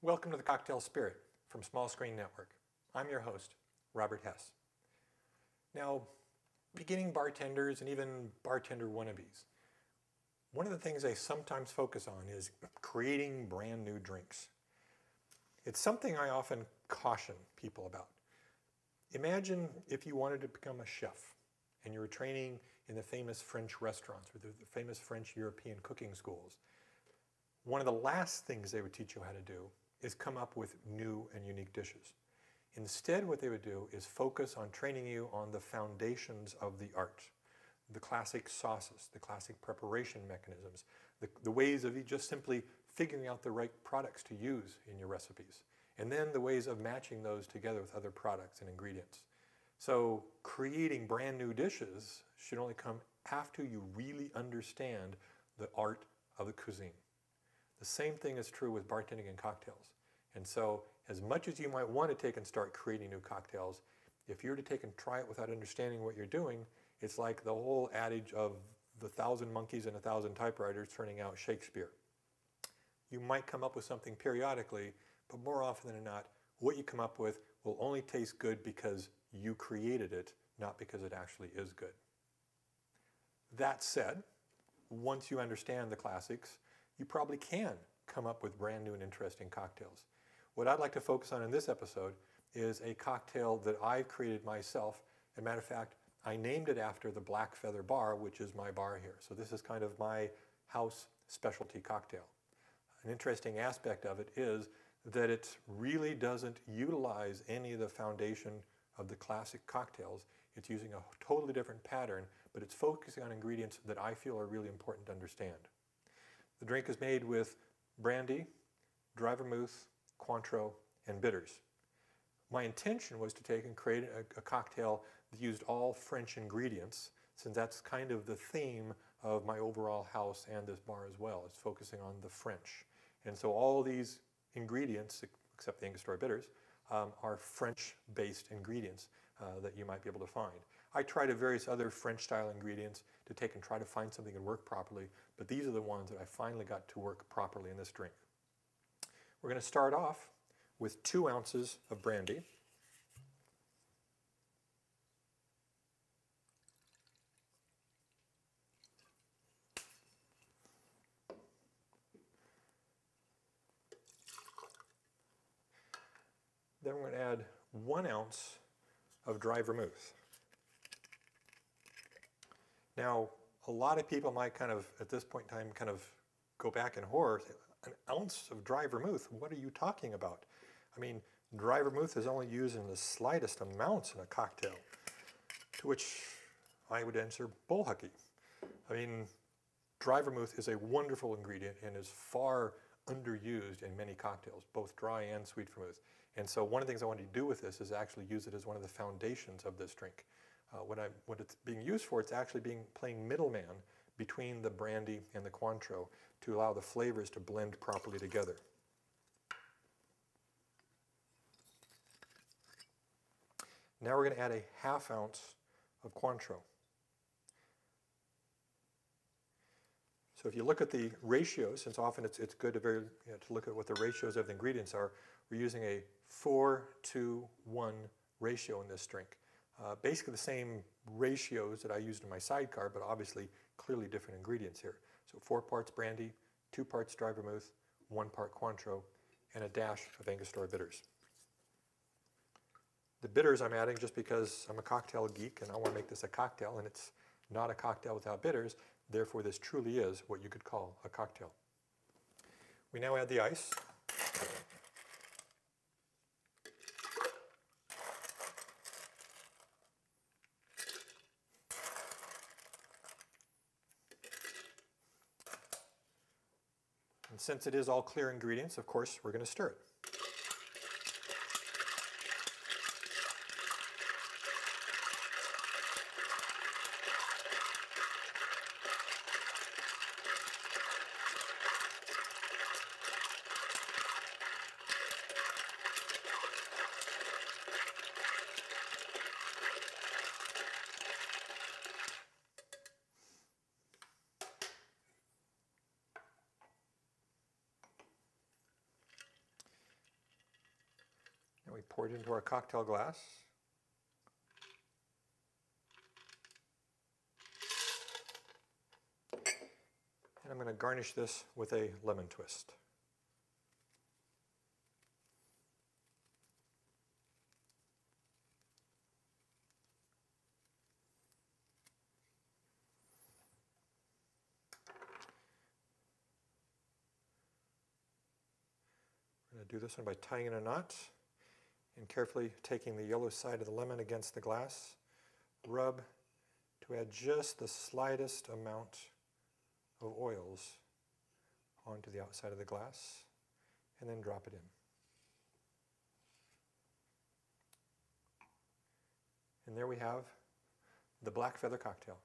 Welcome to the Cocktail Spirit from Small Screen Network. I'm your host, Robert Hess. Now, beginning bartenders and even bartender wannabes, one of the things they sometimes focus on is creating brand new drinks. It's something I often caution people about. Imagine if you wanted to become a chef and you were training in the famous French restaurants or the famous French European cooking schools. One of the last things they would teach you how to do is come up with new and unique dishes. Instead, what they would do is focus on training you on the foundations of the art, the classic sauces, the classic preparation mechanisms, the ways of just simply figuring out the right products to use in your recipes, and then the ways of matching those together with other products and ingredients. So creating brand new dishes should only come after you really understand the art of the cuisine. The same thing is true with bartending and cocktails. And so as much as you might want to take and start creating new cocktails, if you're to take and try it without understanding what you're doing, it's like the whole adage of the 1,000 monkeys and 1,000 typewriters turning out Shakespeare. You might come up with something periodically, but more often than not, what you come up with will only taste good because you created it, not because it actually is good. That said, once you understand the classics, you probably can come up with brand new and interesting cocktails. What I'd like to focus on in this episode is a cocktail that I've created myself. As a matter of fact, I named it after the Black Feather Bar, which is my bar here. So this is kind of my house specialty cocktail. An interesting aspect of it is that it really doesn't utilize any of the foundation of the classic cocktails. It's using a totally different pattern, but it's focusing on ingredients that I feel are really important to understand. The drink is made with brandy, dry vermouth, Cointreau, and bitters. My intention was to take and create a cocktail that used all French ingredients, since that's kind of the theme of my overall house and this bar as well. It's focusing on the French. And so all these ingredients, except the Angostura Bitters, are French-based ingredients that you might be able to find. I tried various other French-style ingredients to take and try to find something that worked properly, but these are the ones that I finally got to work properly in this drink. We're going to start off with 2 ounces of brandy. Then we're going to add 1 ounce of dry vermouth. Now, a lot of people might kind of, at this point in time, kind of go back in horror. An ounce of dry vermouth, what are you talking about? I mean, dry vermouth is only used in the slightest amounts in a cocktail, to which I would answer bullhucky. I mean, dry vermouth is a wonderful ingredient and is far underused in many cocktails, both dry and sweet vermouth. And so one of the things I wanted to do with this is actually use it as one of the foundations of this drink. What it's being used for, it's actually playing middleman between the brandy and the Cointreau to allow the flavors to blend properly together. Now we're going to add a 1/2 ounce of Cointreau. So if you look at the ratios, since often it's good to look at what the ratios of the ingredients are, we're using a 4-to-1 ratio in this drink. Basically the same ratios that I used in my sidecar, but obviously clearly different ingredients here. So 4 parts brandy, 2 parts dry vermouth, 1 part Cointreau, and a dash of Angostura Bitters. The bitters I'm adding just because I'm a cocktail geek and I want to make this a cocktail, and it's not a cocktail without bitters. Therefore, this truly is what you could call a cocktail. We now add the ice. And since it is all clear ingredients, of course, we're going to stir it. pour it into our cocktail glass. And I'm going to garnish this with a lemon twist. I'm going to do this one by tying in a knot and carefully taking the yellow side of the lemon against the glass, rub to add just the slightest amount of oils onto the outside of the glass, and then drop it in. And there we have the black feather cocktail.